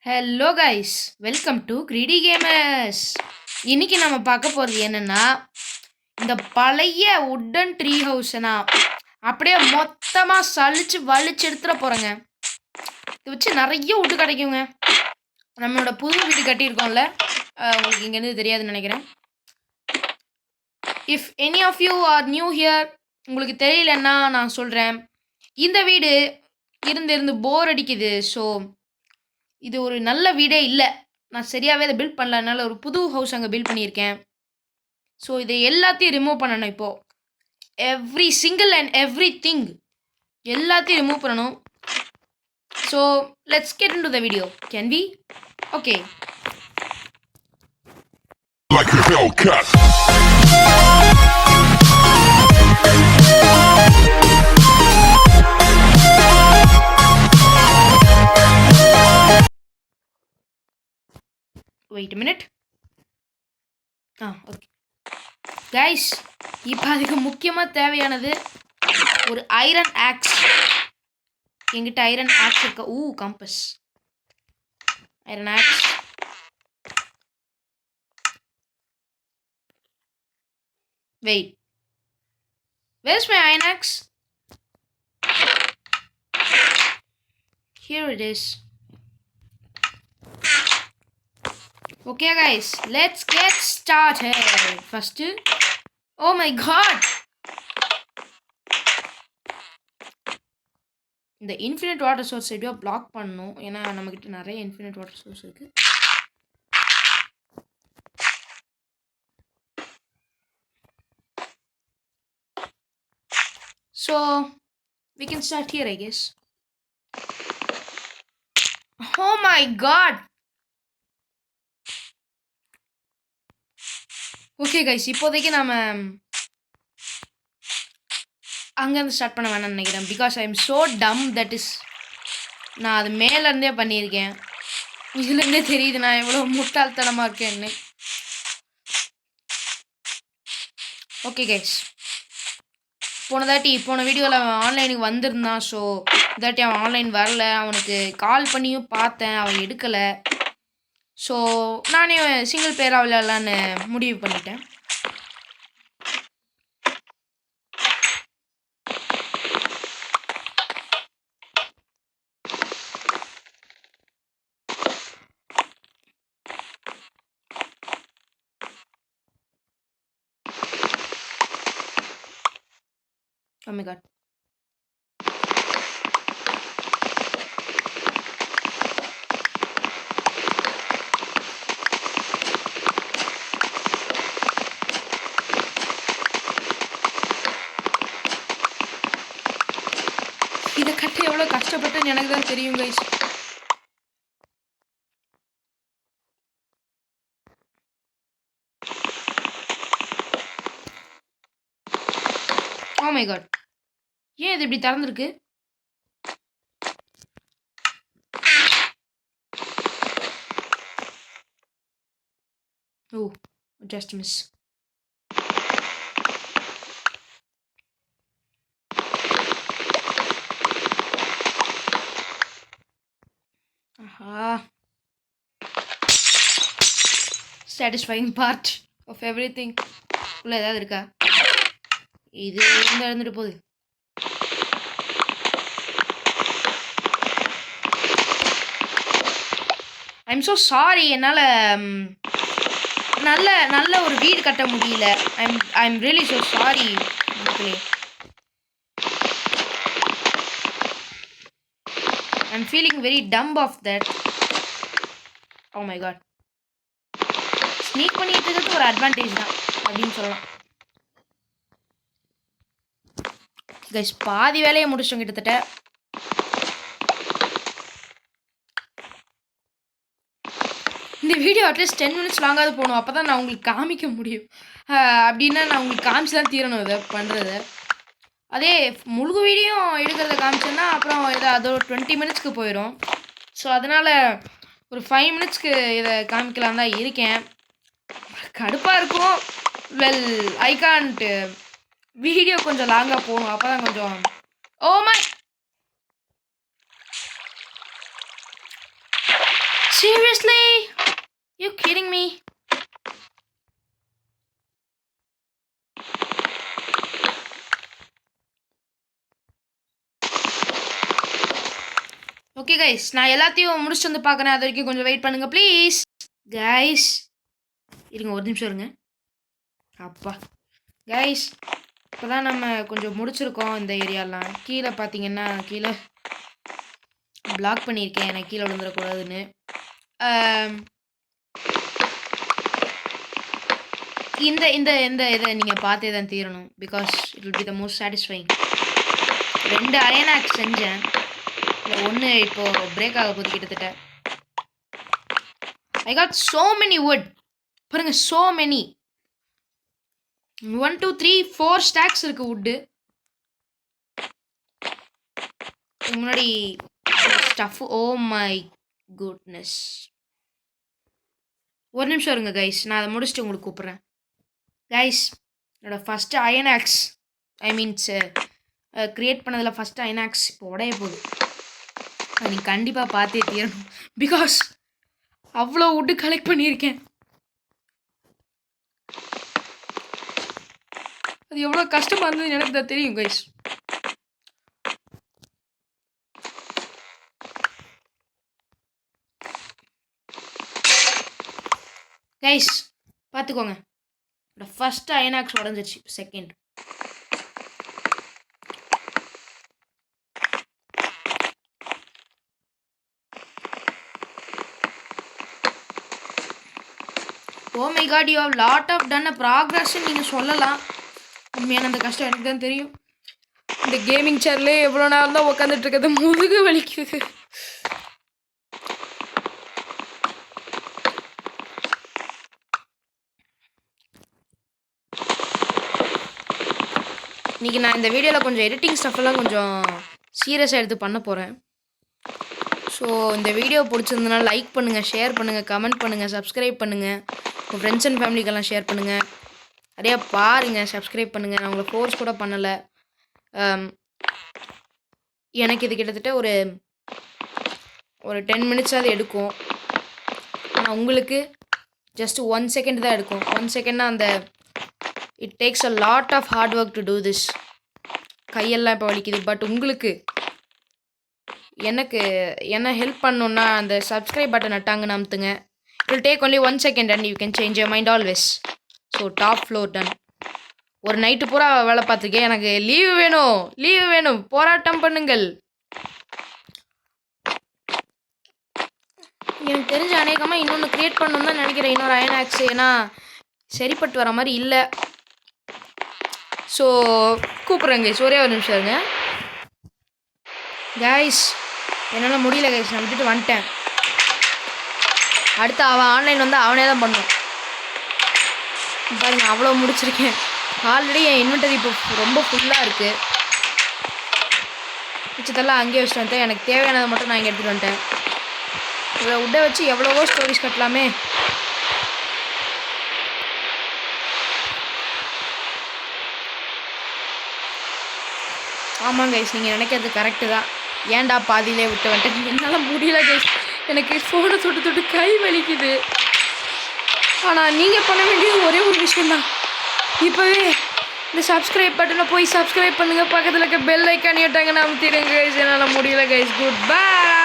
Hello guys, welcome to greedy gamers. இன்னைக்கு நம்ம பார்க்க போகிறது என்னன்னா, இந்த பழைய உட்டன் ட்ரீ ஹவுஸை நான் அப்படியே மொத்தமாக சலிச்சு வலிச்சு எடுத்துட போகிறேங்க. இதை வச்சு நிறைய உட்டு கிடைக்குங்க. நம்மளோட புது வீடு கட்டியிருக்கோம்ல, உங்களுக்கு இங்கேருந்து தெரியாதுன்னு நினைக்கிறேன். If any of you are new here, உங்களுக்கு தெரியலன்னா நான் சொல்கிறேன். இந்த வீடு இருந்து போர் அடிக்குது. ஸோ இது ஒரு நல்ல வீடே இல்லை. நான் சரியாகவே அதை பில்ட் பண்ணலனால ஒரு புது ஹவுஸ் அங்கே பில்ட் பண்ணியிருக்கேன். ஸோ இதை எல்லாத்தையும் ரிமூவ் பண்ணணும். இப்போது every single and every thing எல்லாத்தையும் ரிமூவ் பண்ணணும். So let's get into the video. Can we? Okay. Like a Hellcat. Wait a minute. Okay guys, இப்போ அதுக்கு முக்கியமாக தேவையானது ஒரு ஐரன் ஆக்ஸ். எங்கிட்ட ஐரன் ஆக்ஸ் இருக்க. Compass, iron axe. Wait, where's my iron axe? Here it is. Okay guys, let's get started. First, oh my god, இந்த infinite water source எப்படியோ black பண்ணணும். ஏன்னா நம்மக்கிட்ட நிறைய இன்ஃபினிட் வாட்டர் சோர்ஸ் இருக்கு. So we can start here, I guess. Oh my god. Okay guys, இப்போதைக்கு நாம் அங்கேருந்து ஸ்டார்ட் பண்ண வேணாம்னு நினைக்கிறேன். பிகாஸ் ஐ எம் ஸோ டம் தட் இஸ், நான் அது மேலேருந்தே பண்ணியிருக்கேன். இதுலேருந்தே தெரியுது நான் எவ்வளோ முட்டாள்தனமாக இருக்கேன்னு. ஓகே கைஸ், போன வீடியோவில் அவன் ஆன்லைனுக்கு வந்திருந்தான். ஸோ இதாட்டி அவன் ஆன்லைன் வரல. அவனுக்கு கால் பண்ணியும் பார்த்தேன், அவன் எடுக்கலை. ஸோ நானே சிங்கிள் பிளேயராக விளையாடலான்னு முடிவு பண்ணிட்டேன். Oh my god. இதை கட்ட எவ்வளோ கஷ்டப்பட்டேன்னு எனக்கு தான் தெரியும் கைஸ். Oh my god, ஏன் இது இப்படி திறந்துருக்கு? Just miss. Satisfying part of everything. உள்ள ஏதாவது இருக்கா? இது இருந்துட்டு போகுது. ஐம் ஸோ சாரி, என்னால் நல்ல ஒரு வீடு கட்ட முடியல. I'm really so sorry. I'm feeling very dumb of that. Oh my god, sneak பண்ணிட்டு இருக்கிறது ஒரு அட்வான்டேஜ் தான் அப்படின்னு சொல்லலாம். கைஸ், பாதி வேலையை முடிச்சோம் கிட்டத்தட்ட. இந்த வீடியோ அட்லீஸ்ட் 10 minutes லாங்காவது போகணும். அப்போ தான் நான் உங்களுக்கு காமிக்க முடியும். அப்படின்னா நான் உங்களுக்கு காமிச்சு தான் தீரணும் இதை பண்ணுறது. அதே முழு வீடியோ எடுக்கிறத காமிச்சேன்னா அப்புறம் அது ஒரு 20 minutesக்கு போயிடும். ஸோ அதனால் ஒரு 5 minutesக்கு இதை காமிக்கலாம் தான் இருக்கேன். கடுப்பாக இருக்கும். Well, I can't. வீடியோ கொஞ்சம் லாங்காக போகணும். அப்போ தான் கொஞ்சம் oh my Seriously? You kidding me? Okay guys, நான் எல்லாத்தையும் முடிச்சுட்டு வந்து பார்க்குறேன். அது வரைக்கும் கொஞ்சம் வெயிட் பண்ணுங்க ப்ளீஸ். கைஸ் இருங்க, ஒரு நிமிஷம் இருங்க. அப்பா கைஸ், இப்போ தான் நம்ம கொஞ்சம் முடிச்சிருக்கோம் இந்த ஏரியாலாம். கீழே பார்த்தீங்கன்னா கீழே பிளாக் பண்ணியிருக்கேன், எனக்கு கீழே விழுந்துடக்கூடாதுன்னு. இந்த இந்த இந்த இதை நீங்கள் பார்த்தே தான் தீரணும். Because it will be the most satisfying. 2 iron axe செஞ்சேன், இல்லை 1 இப்போது பிரேக் ஆக போது கிட்டத்தட்ட. I got so many wood. பாருங்க, so many. 1 2 3 4 ஸ்டாக்ஸ் இருக்குது வுட்டு. முன்னாடி ஸ்டஃப். Oh my goodness. ஒரு நிமிஷம் இருங்க கைஸ், நான் அதை முடிச்சுட்டு உங்களுக்கு கூப்பிட்றேன். கைஸ், என்னோட first iron axe, I means create பண்ணதில் ஃபஸ்ட்டு அயன் ஆக்ஸ் இப்போ உடைய போகுது. அது நீங்கள் கண்டிப்பாக பார்த்தே தீரணும். பிகாஸ் அவ்வளோ வுட்டு கலெக்ட் பண்ணியிருக்கேன். அது எவ்வளோ கஷ்டமாக இருந்ததுன்னு எனக்கு தான் தெரியும் கைஸ். கைஸ் பார்த்துக்கோங்க, ஃபர்ஸ்ட் அயனாக்ஸ் உடஞ்சிருச்சு. Second oh my God, you have lot of done a ப்ராக்ரஸ்ன்னு நீங்கள் சொல்லலாம். உண்மையான அந்த கஷ்டம் எனக்கு தான் தெரியும். இந்த கேமிங் சேர்லே எவ்வளோ நேரம் தான் உட்காந்துட்டு இருக்கிறது, முதுகு வலிக்குது. இன்றைக்கி நான் இந்த வீடியோவில் கொஞ்சம் எடிட்டிங் ஸ்டஃப்லாம் கொஞ்சம் சீரியஸாக எடுத்து பண்ண போகிறேன். ஸோ இந்த வீடியோ பிடிச்சிருந்ததுனா லைக் பண்ணுங்கள், ஷேர் பண்ணுங்கள், கமெண்ட் பண்ணுங்கள், சப்ஸ்கிரைப் பண்ணுங்கள். உங்கள் ஃப்ரெண்ட்ஸ் அண்ட் ஃபேமிலிக்கெல்லாம் ஷேர் பண்ணுங்கள். நிறையா பாருங்கள், சப்ஸ்கிரைப் பண்ணுங்கள். நான் உங்களை ஃபோர்ஸ் கூட பண்ணலை. எனக்கு இது கிட்டத்தட்ட ஒரு 10 மினிட்ஸாவது எடுக்கும். ஆனால் உங்களுக்கு ஜஸ்ட் 1 செகண்ட் தான் எடுக்கும். 1 செகண்ட்னா அந்த it takes a lot of hard work to do this. கையெல்லாம் இப்போ வலிக்குது. பட் உங்களுக்கு என்ன ஹெல்ப் பண்ணணுன்னா அந்த சப்ஸ்கிரைப் பட்டன் நட்டாங்கன்னு அமுத்துங்க. It will take only 1 second and you can change your mind always. So top floor done. ஒரு நைட்டு பூரா வேலை பார்த்துருக்கேன். எனக்கு லீவு வேணும், போராட்டம் பண்ணுங்கள். எனக்கு தெரிஞ்ச அநேகமாக இன்னொன்று க்ரியேட் பண்ணணும்னு தான் நினைக்கிறேன், இன்னொரு அயன் ஆக்ஸ். ஏன்னா சரிப்பட்டு வர மாதிரி இல்லை. ஸோ கூப்பிட்றேங்க கைஸ், ஒரே ஒரு நிமிஷம் இருங்க கைஸ். என்னால் முடியல கைஸ், நான் விட்டுட்டு வந்துட்டேன். அடுத்து அவன் ஆன்லைன் வந்து அவனே தான் பண்ணுவான். பாருங்க, அவ்வளோ முடிச்சிருக்கேன். ஆல்ரெடி என் இன்வென்டரி இப்போ ரொம்ப ஃபுல்லாக இருக்குது. மிச்சத்தெல்லாம் அங்கேயே வச்சுட்டு வந்துட்டேன். எனக்கு தேவையானதை மட்டும் நான் இங்கே எடுத்துகிட்டு வந்துட்டேன். இவ்வளோ உட்டை வச்சு எவ்வளவோ ஸ்டோரிஸ் கட்டலாமே. ஆமாம் கைஸ், நீங்கள் நினைக்கிறது கரெக்டு தான். ஏன்டா பாதியிலே விட்டு வந்துட்டேன். என்னால் முடியல கைஸ், எனக்கு ஃபோனை தொட்டு கை வலிக்குது. ஆனால் நீங்கள் பண்ண வேண்டியது ஒரே ஒரு விஷயந்தான். இப்போவே இந்த சப்ஸ்கிரைப் பட்டனை போய் சப்ஸ்கிரைப் பண்ணுங்கள். பக்கத்தில் இருக்க பெல் ஐக்கான் ஏட்டாங்கன்னு அமுத்திடுங்க கைஸ். என்னால் முடியல கைஸ். Good bye.